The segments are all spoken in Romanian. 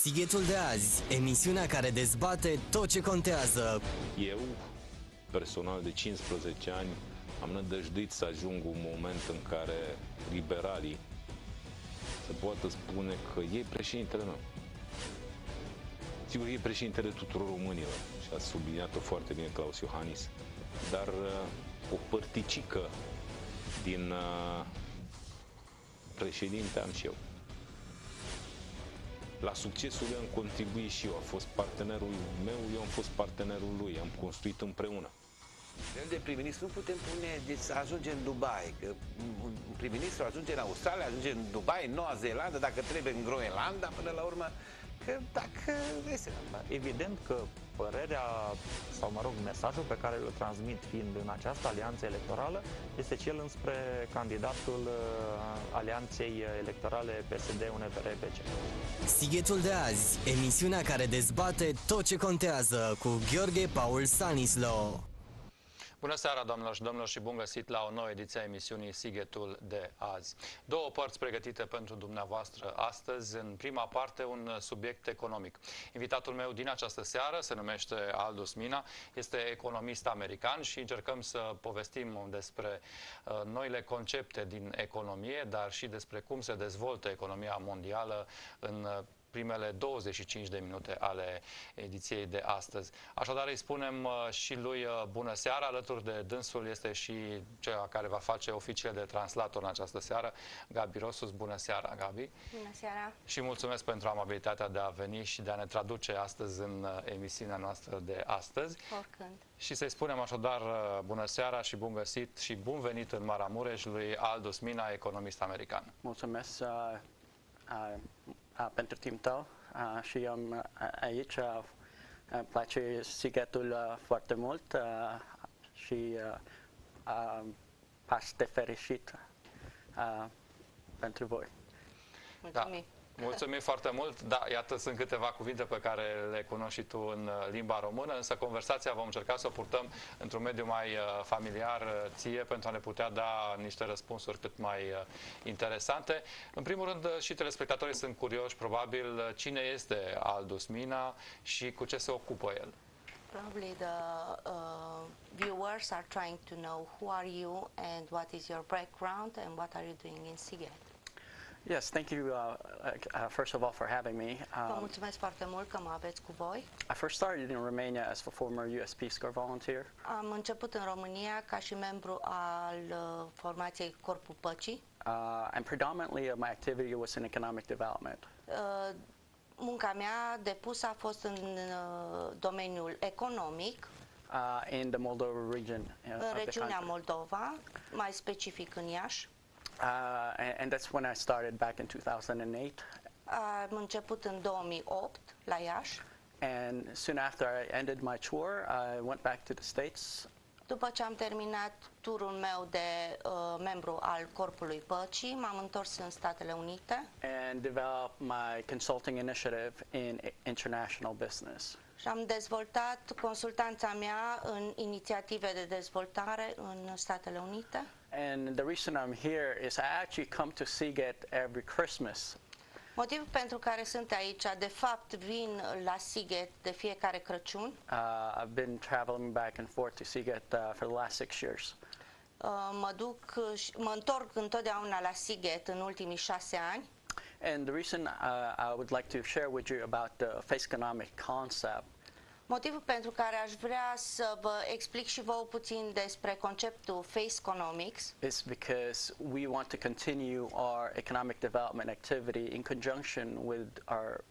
Sighetul de azi, emisiunea care dezbate tot ce contează. Eu, personal de 15 ani, am nădăjduit să ajung un moment în care liberalii să poată spune că e președintele meu. Sigur, e președintele tuturor românilor și a subliniat-o foarte bine Claus Iohannis, dar o părticică din președinte am și eu. La succesul lui am contribuit și eu, a fost partenerul meu, eu am fost partenerul lui, am construit împreună. De prim-ministru nu putem pune, deci să ajunge în Dubai, că un prim-ministru ajunge în Australia, ajunge în Dubai, în Noua Zeelandă, dacă trebuie în Groenlanda până la urmă, că dacă este. Evident că părerea, sau mă rog, mesajul pe care îl transmit fiind în această alianță electorală este cel înspre candidatul alianței electorale PSD-UNPR-PC. Sighetul de azi, emisiunea care dezbate tot ce contează, cu Gheorghe Paul Stanislo. Bună seara, doamnelor și domnilor, și bun găsit la o nouă ediție a emisiunii Sighetul de azi. Două părți pregătite pentru dumneavoastră astăzi. În prima parte, un subiect economic. Invitatul meu din această seară se numește Aldus Mina, este economist american și încercăm să povestim despre noile concepte din economie, dar și despre cum se dezvoltă economia mondială în primele 25 de minute ale ediției de astăzi. Așadar îi spunem și lui bună seara. Alături de dânsul este și cea care va face oficiile de translator în această seară, Gabi Rosus. Bună seara, Gabi! Bună seara! Și mulțumesc pentru amabilitatea de a veni și de a ne traduce astăzi în emisiunea noastră de astăzi. Oricând. Și să-i spunem așadar bună seara și bun găsit și bun venit în Maramureș lui Aldus Mina, economist american. Mulțumesc pentru timpul tău și eu aici îmi place Sighetul foarte mult și pas de fericit pentru voi. Mulțumim! Da. Mulțumim foarte mult. Da, iată, sunt câteva cuvinte pe care le cunoști și tu în limba română, însă conversația vom încerca să o purtăm într-un mediu mai familiar ție pentru a ne putea da niște răspunsuri cât mai interesante. În primul rând, și telespectatorii sunt curioși, probabil, cine este Aldus Mina și cu ce se ocupă el. Probably the viewers are trying to know who are you and what is your background and what are you doing in Sighet. Yes, thank you first of all for having me. Vă mulțumesc foarte mult că mă aveți cu voi. I first started in Romania as a former US Peace Corps volunteer. Am început în România ca și membru al formației Corpul Păcii. And predominantly my activity was in economic development. Munca mea depusă a fost în domeniul economic. In the Moldova region. În regiunea Moldova, mai specific în Iași. And that's when I started back in 2008. Am început în 2008 la Iași. And soon after I ended my tour, I went back to the States. După ce am terminat turul meu de membru al Corpului Păcii, m-am întors în Statele Unite. And developed my consulting initiative in international business. Și am dezvoltat consultanța mea în inițiative de dezvoltare în Statele Unite. And the reason I'm here is I actually come to Sighet every Christmas. Motivul pentru care sunt aici, de fapt, vin la Sighet de fiecare Crăciun. I've been traveling back and forth to Sighet for the last 6 years. Mă întorc întotdeauna la Sighet în ultimii 6 ani. And the reason I would like to share with you about the Faceconomics concept. Motivul pentru care aș vrea să vă explic și vouă puțin despre conceptul Faceconomics is because we want to continue our economic development activity in conjunction with our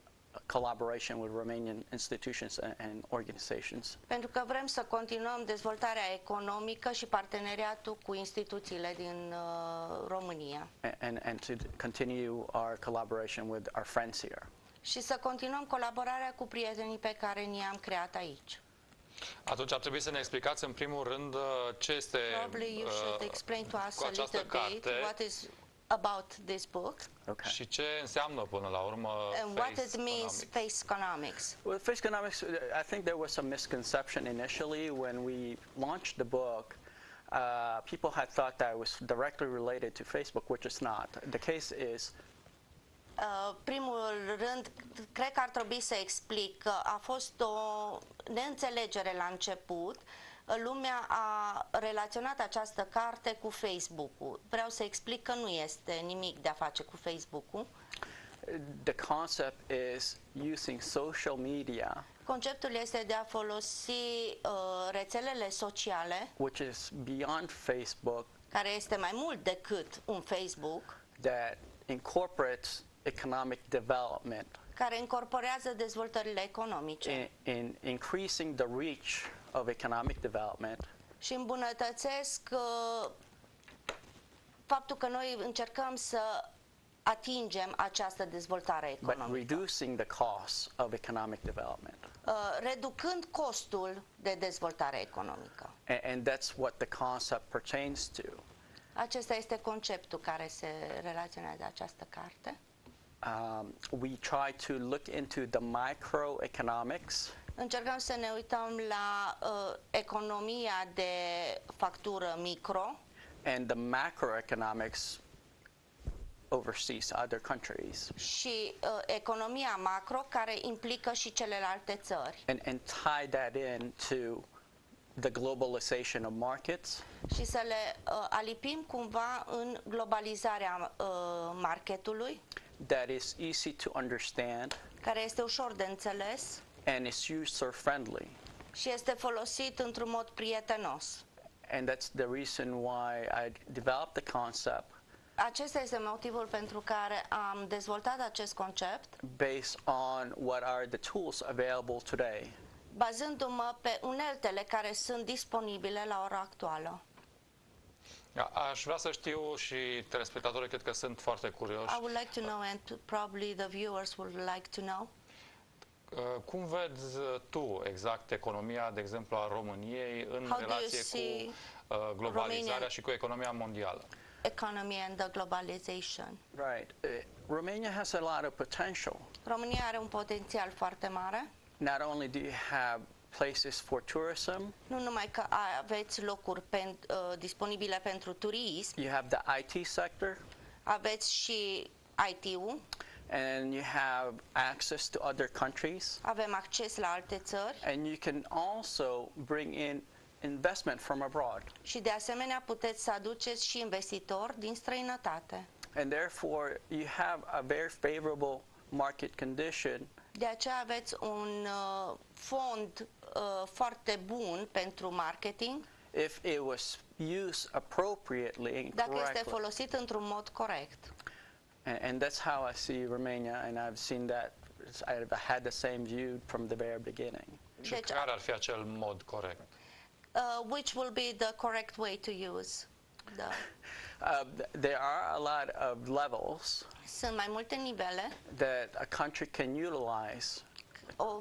collaboration with Romanian institutions and organizations. Pentru că vrem să continuăm dezvoltarea economică și parteneriatul cu instituțiile din România. And to continue our collaboration with our friends here. Și să continuăm colaborarea cu prietenii pe care ni-am creat aici. Atunci ar trebui să ne explicați în primul rând ce este Probably you should explain to us cu a această little bit carte what is about this book. Okay. și ce înseamnă până la urmă And what it means Faceconomics. Well, Faceconomics, I think there was some misconception initially when we launched the book. People had thought that it was directly related to Facebook, which is not. The case is Primul rând, cred că ar trebui să explic că a fost o neînțelegere la început. Lumea a relaționat această carte cu Facebook-ul. Vreau să explic că nu este nimic de a face cu Facebook-ul. The concept is using social media, Conceptul este de a folosi rețelele sociale, which is beyond Facebook, care este mai mult decât un Facebook, that incorporates economic development care incorporează dezvoltările economice in increasing the reach of economic development și îmbunătățesc faptul că noi încercăm să atingem această dezvoltare but economică, reducing the costs of economic development. reducând costul de dezvoltare economică. And that's what the concept pertains to. Acesta este conceptul care se relaționează această carte. We try to look into the microeconomics Încercăm să ne uităm la economia de factură micro and the macroeconomics overseas other countries și economia macro, care implică și celelalte țări, and tie that into the globalization of markets și să le alipim cumva în globalizarea marketului, that is easy to understand care este ușor de înțeles and is user friendly. și este folosit într-un mod prietenos. And that's the reason why I developed the concept Acesta este motivul pentru care am dezvoltat acest concept, based on what are the tools available today. bazându-mă pe uneltele care sunt disponibile la ora actuală. Aș vrea să știu, și telespectatorii cred că sunt foarte curioși, I would like to know, and probably the viewers would like to know, cum vezi tu exact economia, de exemplu, a României în How do you relație see cu globalizarea Romania? și cu economia mondială? economy and the globalization. Right. Romania has a lot of potential. România are un potențial foarte mare. Not only do you have places for tourism, Nu numai că aveți locuri disponibile pentru turism, you have the IT sector, aveți și IT-ul, and you have access to other countries, avem acces la alte țări and you can also bring in investment from abroad. și de asemenea puteți să aduceți și investitori din străinătate. And therefore, you have a very favorable market condition De aceea aveți un fond foarte bun pentru marketing, if it was used appropriately and dacă este correctly. folosit într-un mod corect. And that's how I see Romania, and I've seen that. I've had the same view from the very beginning. Și Deci, care ar fi acel mod corect? which will be the correct way to use the... There are a lot of levels Sunt mai multe nivele that a country can utilize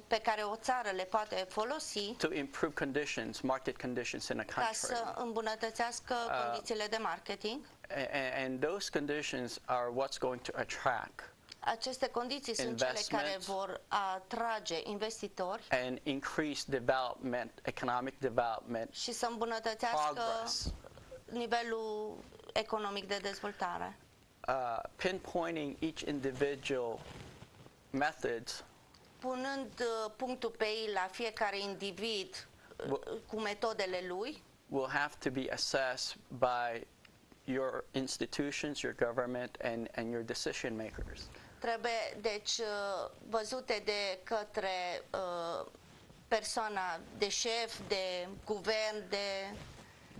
pe care o țară le poate folosi to improve conditions, market conditions in a ca country. să îmbunătățească condițiile de marketing. And those conditions are what's going to attract Aceste condiții sunt cele care Investments. vor atrage investitori and increase development, economic development, și să îmbunătățească progress. nivelul economic de dezvoltare. Pinpointing each individual methods Punând punctul pe ei la fiecare individ cu metodele lui, will have to be assessed by your institutions, your government, and your decision makers. trebuie deci văzute de către persoana de șef, de guvern, de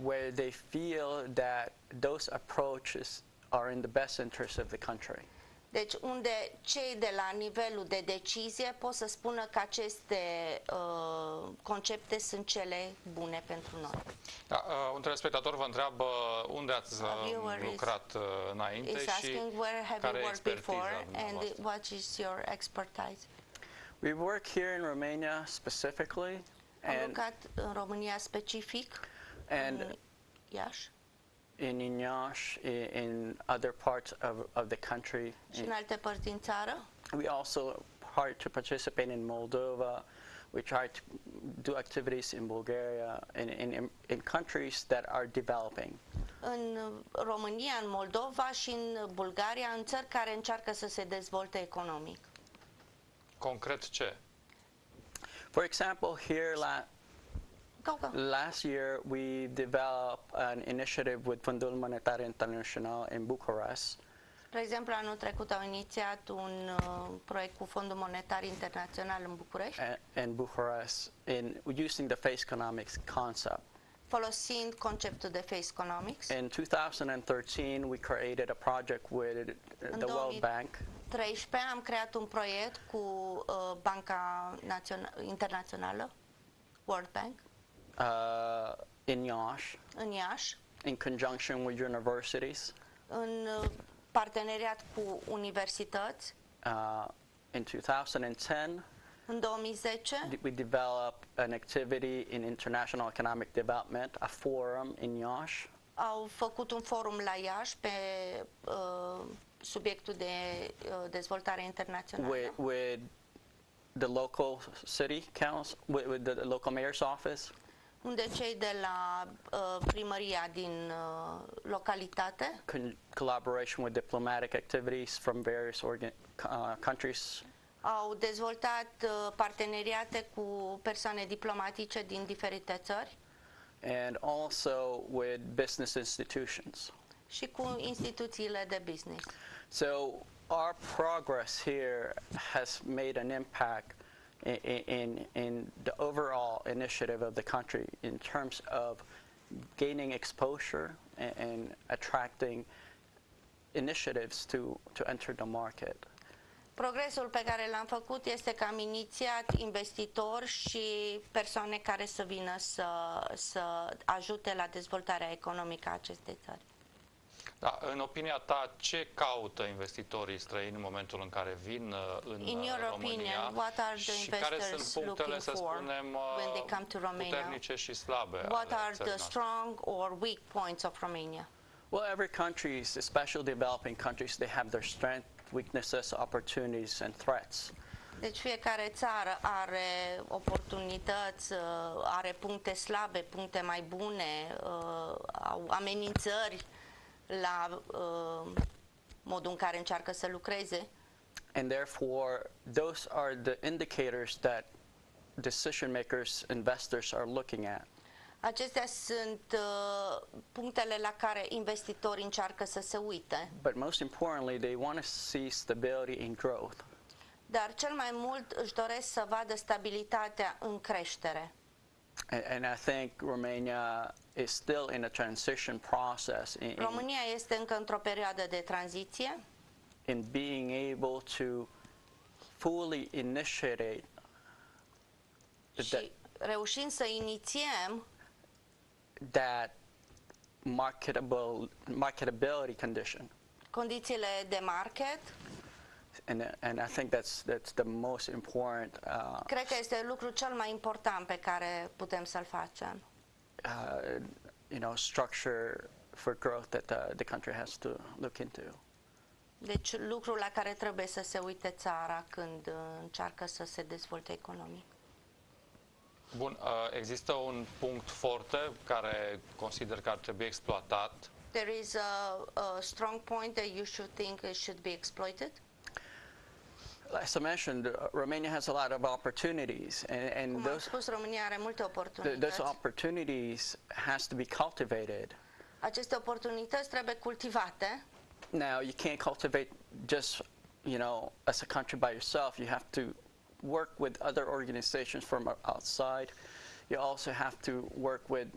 Where they feel that those approaches are in the best interest of the country. deci unde cei de la nivelul de decizie pot să spună că aceste concepte sunt cele bune pentru noi. Da, un telespectator vă întreabă unde ați viewer lucrat înainte Is și asking where have care you e worked before expertiza and dumneavoastră. what is your expertise? We work here in Romania specifically, Am and lucrat în România specific, and în Iași in Inyash, in other parts of the country. și în alte părți din țară. We also try to participate in Moldova. We try to do activities in Bulgaria and in countries that are developing. în România, în Moldova și în Bulgaria, în țări care încearcă să se dezvolte economic. Concret ce? For example, here Go. last year we developed an initiative with Fondul Monetar International in Bucharest. Spre exemplu, anul trecut au inițiat un proiect cu Fondul Monetar Internațional în București, In Bucharest, using the Faceconomics concept. folosind conceptul de Faceconomics. In 2013, we created a project with the World Bank. 2013 am creat un proiect cu Banca Internațională, World Bank, In Iași, în Iași, in conjunction with universities. în parteneriat cu universități. In 2010, În 2010 we developed an activity in international economic development, a forum in Iași. au făcut un forum la Iași pe subiectul de dezvoltare internațională. With the local city council, with the local mayor's office, Unde cei de la primăria din localitate, collaboration with diplomatic activities from various countries, au dezvoltat parteneriate cu persoane diplomatice din diferite țări and also with business institutions. și cu instituțiile de business. So our progress here has made an impact in the overall initiative of the country in terms of gaining exposure and attracting initiatives to enter the market. Progresul pe care l-am făcut este că am inițiat investitori și persoane care să vină să ajute la dezvoltarea economică a acestei țări. Da, în opinia ta, ce caută investitorii străini în momentul în care vin în In your România opinion, what are the și care sunt investors punctele, looking să for spunem, when they come to Romania? puternice și slabe What ale are țării the noastre? strong or weak points of Romania? Well, every country, especially developing countries, they have their strengths, weaknesses, opportunities, and threats. Deci fiecare țară are oportunități, are puncte slabe, puncte mai bune, au amenințări la modul în care încearcă să lucreze. And therefore, those are the indicators that decision makers, investors are looking at. Acestea sunt punctele la care investitorii încearcă să se uite. But most importantly, they want to see stability and growth. Dar cel mai mult își doresc să vadă stabilitatea în creștere. And I think Romania is still in a transition process România este încă într-o perioadă de tranziție in being able to fully initiate și reușind să inițiem that marketability condition. condițiile de market. And I think that's the most important. Cred că este lucrul cel mai important pe care putem să-l facem. Structure for growth that the country has to look into. Deci lucrul la care trebuie să se uite țara când încearcă să se dezvolte economic. Bun, există un punct forte care consider că ar trebui exploatat? There is a strong point that you should think it should be exploited. As I mentioned, Romania has a lot of opportunities, and Cum am spus, România are multe oportunități. those opportunities has to be cultivated. Aceste oportunități trebuie cultivate. Now, you can't cultivate just, as a country by yourself. You have to work with other organizations from outside. You also have to work with,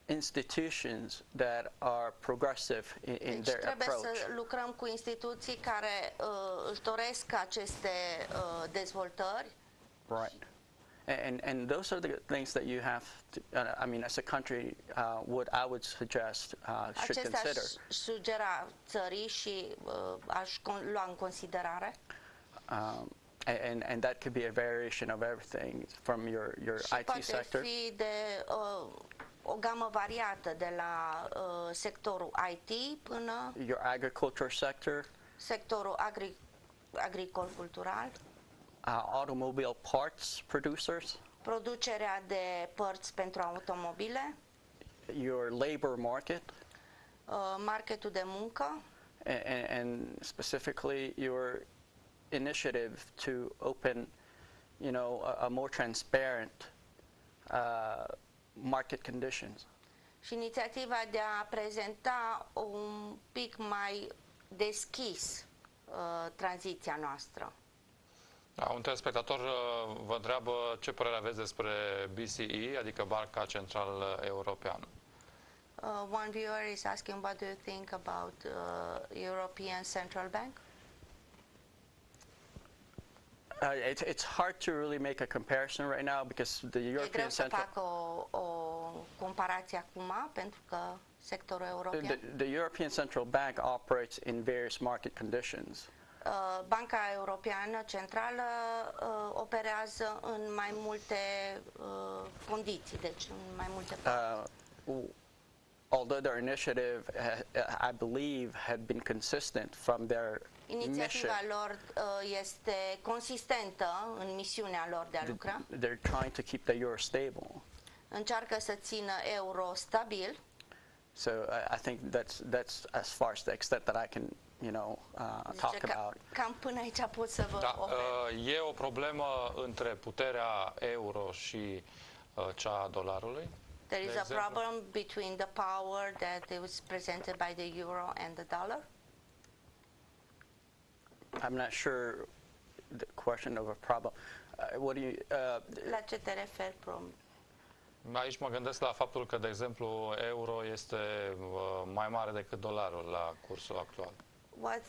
institutions that are progressive in Deci their trebuie approach. să lucrăm cu instituții care își doresc aceste dezvoltări. Right. And those are the things that you have to, as a country, I would suggest should Acestea consider. aș sugera țării și aș lua în considerare. And that could be a variation of everything from your Și IT poate sector. fi de o gamă variată, de la sectorul IT până Your agriculture sector, sectorul agricol-cultural, automobile parts producers, producerea de părți pentru automobile, your labor market, marketul de muncă and specifically your initiative to open, a more transparent market conditions. și inițiativa de a prezenta un pic mai deschis tranziția noastră. Da, un telespectator vă întreabă ce părere aveți despre BCE, adică Banca Centrală Europeană. One viewer is asking what do you think about European Central Bank? It's hard to really make a comparison right now because the E greu European să Central fac o comparație acum pentru că sectorul european, the European Central Bank operates in various market conditions. Banca Europeană Centrală operează în mai multe condiții, deci în mai multe părți. Although their initiative, I believe, had been consistent from their mission, Inițiativa lor este consistentă în misiunea lor de a lucra. they're trying to keep the euro stable. Încearcă să țină euro stabil. So I think that's as far as the extent that I can, talk about. Cam până aici pot să vă Da, ofer. e o problemă între puterea euro și cea a dolarului? There is de a exemplu? problem between the power that was presented by the euro and the dollar. I'm not sure the question of a problem. What do you? La ce te referi? Aici mă gândesc la faptul că, de exemplu, euro este mai mare decât dolarul la cursul actual. What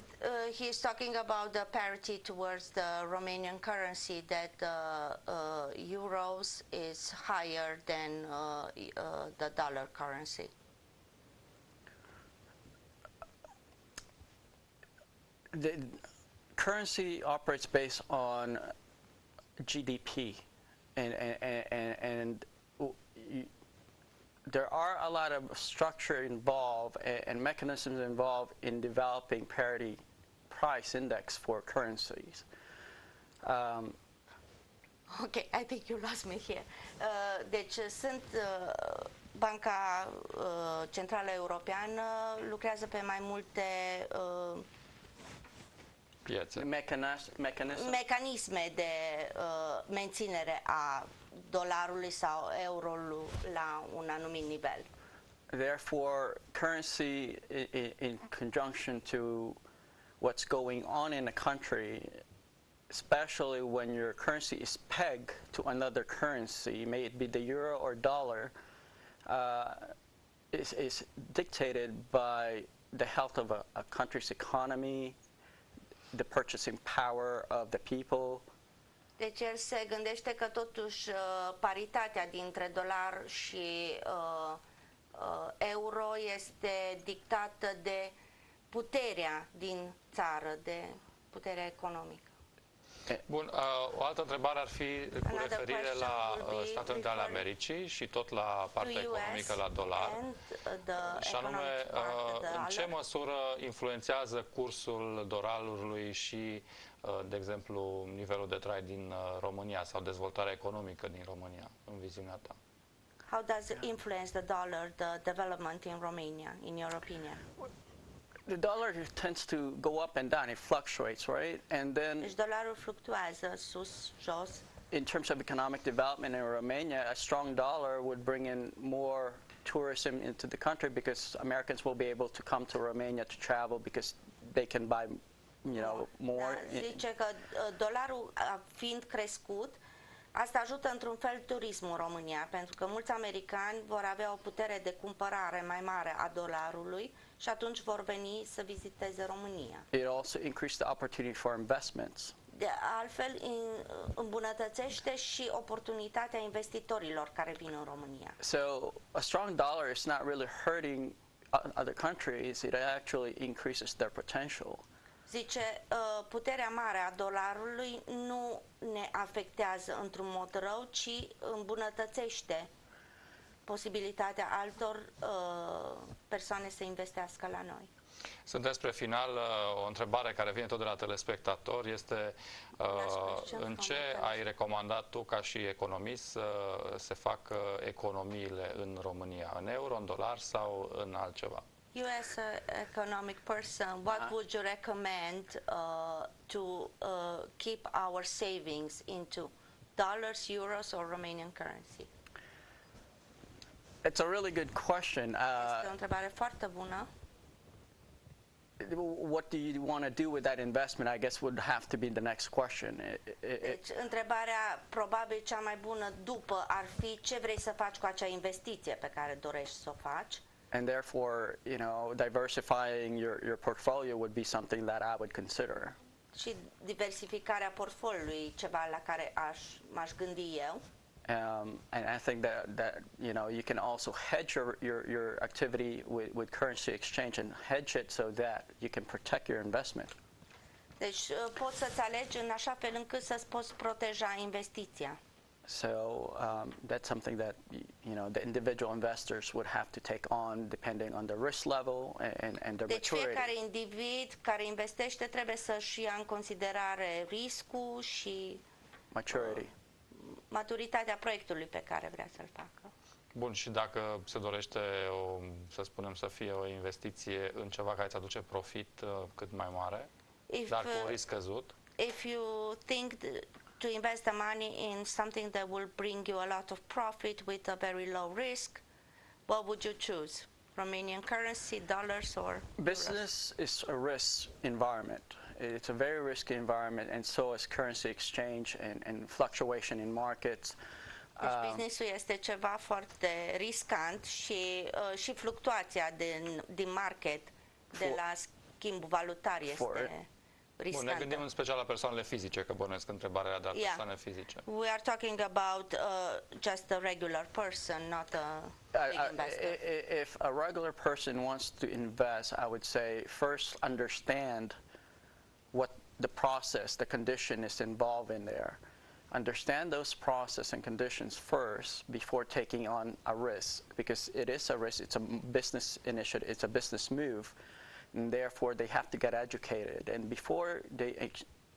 he is talking about the parity towards the Romanian currency, that euros is higher than the dollar currency. The currency operates based on GDP, and there are a lot of structure involved and mechanisms involved in developing parity price index for currencies. Okay, I think you lost me here. Deci sunt Banca Centrală Europeană lucrează pe mai multe Piețe. mecanisme de menținere a dolarului sau eurului la un anumit nivel. Therefore, currency in conjunction to what's going on in the country, especially when your currency is pegged to another currency, may it be the euro or dollar, is dictated by the health of a country's economy, the purchasing power of the people. Deci el se gândește că totuși paritatea dintre dolar și euro este dictată de puterea din țară, de puterea economică. Bun, o altă întrebare ar fi cu referire la Statele Unite ale Americii și tot la partea economică, la dolar. Și anume, în ce măsură influențează cursul dolarului și, de exemplu, nivelul de trai din România sau dezvoltarea economică din România, în viziunea ta? How does it influence the dollar, the development in Romania, in your opinion? The dollar tends to go up and down, it fluctuates, right? And then Deci dolarul fluctuează sus, jos. in terms of economic development in Romania, a strong dollar would bring in more tourism into the country because Americans will be able to come to Romania to travel because they can buy, more. Da, zice că dolarul fiind crescut, asta ajută într-un fel turismul în România, pentru că mulți americani vor avea o putere de cumpărare mai mare a dolarului și atunci vor veni să viziteze România. It also increased the opportunity for investments. De altfel, îmbunătățește și oportunitatea investitorilor care vin în România. So a strong dollar is not really hurting other countries, it actually increases their potential. Zice, puterea mare a dolarului nu ne afectează într-un mod rău, ci îmbunătățește posibilitatea altor persoane să investească la noi. Sunt spre final, o întrebare care vine tot de la telespectator este în ce ai recomandat tu ca și economist să se facă economiile în România? În euro, în dolari sau în altceva? You as an economic person, what would you recommend to keep our savings into dollars, euros or Romanian currency? It's a really good question. Este o întrebare foarte bună. What do you want to do with that investment, I guess, would have to be the next question. Deci, întrebarea probabil cea mai bună după ar fi ce vrei să faci cu acea investiție pe care dorești să o faci. And therefore, you know, diversifying your portfolio would be something that I would consider. Și diversificarea portfoliului, ceva la care m-aș gândi eu. And I think that you know, you can also hedge your activity with currency exchange and hedge it so that you can protect your investment. Deci poți să-ți alegi în așa fel încât să-ți poți proteja investiția. So that's something that, you know, the individual investors would have to take on depending on the risk level and their deci maturity. Fiecare individ care investește trebuie să-și ia în considerare riscul și Maturity. maturitatea proiectului pe care vrea să-l facă. Bun, și dacă se dorește, să spunem, să fie o investiție în ceva care îți aduce profit cât mai mare, dar cu un risc scăzut? If you think to invest the money in something that will bring you a lot of profit with a very low risk, what would you choose? Romanian currency, dollars or Business is a risk environment. It's a very risky environment, and so is currency exchange and fluctuation in markets. Deci businessul este ceva foarte riscant și fluctuația din market, de la schimbul valutar este riscantă. Bun, ne gândim în special la persoanele fizice, că bănuiesc întrebarea era de la persoane fizice. We are talking about just a regular person, not a big investor. If a regular person wants to invest, I would say first understand what the process, the condition is involved in there. Understand those process and conditions first before taking on a risk, because it is a risk. It's a business initiative. It's a business move, and therefore they have to get educated. And before they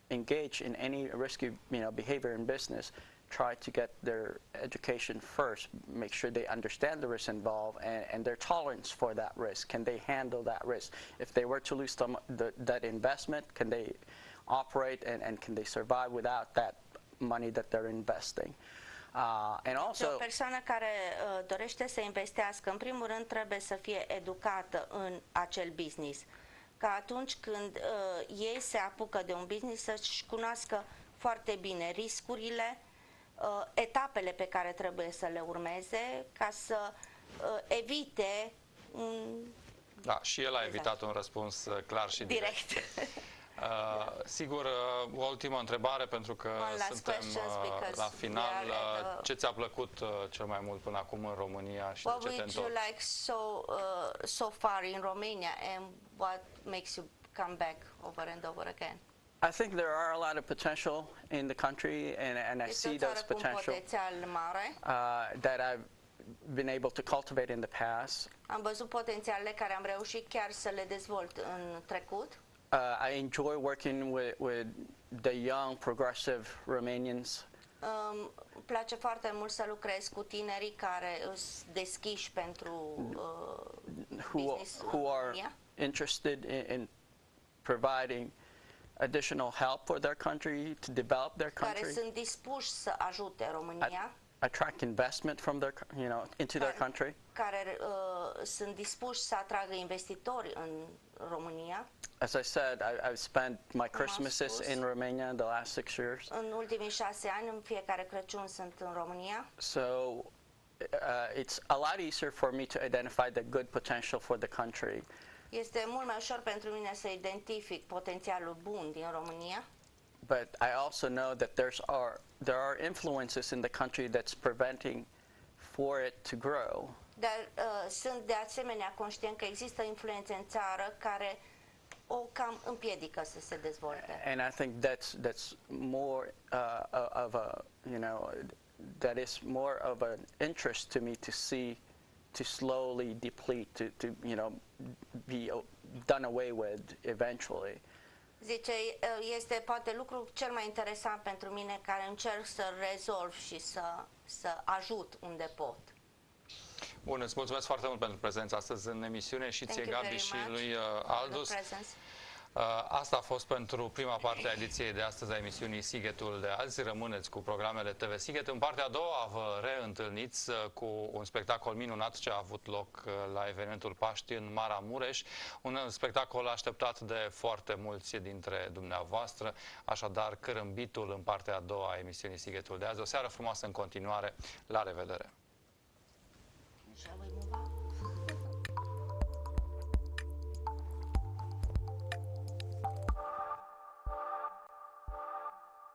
engage in any risky, you know, behavior in business, try to get their education first. Make sure they understand the risk involved and their tolerance for that risk. Can they handle that risk? If they were to lose that investment, can they operate and can they survive without that money that they're investing? And also, o persoană care dorește să investească, în primul rând trebuie să fie educată în acel business. Ca atunci când ei se apucă de un business să-și cunoască foarte bine riscurile, etapele pe care trebuie să le urmeze ca să evite Da, și el a evitat un răspuns clar și direct. Sigur, o ultimă întrebare, pentru că suntem la final. Ce ți-a plăcut cel mai mult până acum în România și de ce te întorci? What would you like so far in Romania, and what makes you come back over and over again? I think there are a lot of potential in the country, and I see those potential that I've been able to cultivate in the past. Am văzut potențialele care am reușit chiar să le dezvolt în trecut. I enjoy working with the young, progressive Romanians. Îmi place foarte mult să lucrez cu tinerii care sunt deschiși pentru business who are interested in providing additional help for their country, to develop their country. Care sunt dispuși să ajute România. Attract investment from their, you know, into their country. Care sunt dispuși să atragă investitori în România. As I said, I've spent my Christmases in Romania in the last 6 years. În ultimii 6 ani, în fiecare Crăciun sunt în România. So it's a lot easier for me to identify the good potential for the country. Este mult mai ușor pentru mine să identific potențialul bun din România. But I also know that there are influences in the country that's preventing for it to grow. Dar sunt de asemenea conștient că există influențe în țară care o cam împiedică să se dezvolte. And I think that's more of a, you know, that is more of an interest to me to see, to slowly deplete, to you know, be done away with eventually. Zice, este poate lucrul cel mai interesant pentru mine, care încerc să rezolv și să ajut unde pot. Bun, îți mulțumesc foarte mult pentru prezența astăzi în emisiune și ție, Gabi, și lui Aldus. Asta a fost pentru prima parte a ediției de astăzi a emisiunii Sighetul de Azi. Rămâneți cu programele TV Sighet. În partea a doua vă reîntâlniți cu un spectacol minunat ce a avut loc la evenimentul Paști în Maramureș. Un spectacol așteptat de foarte mulți dintre dumneavoastră. Așadar, Cârâmbitul în partea a doua a emisiunii Sighetul de Azi. O seară frumoasă în continuare. La revedere! Shall we move on?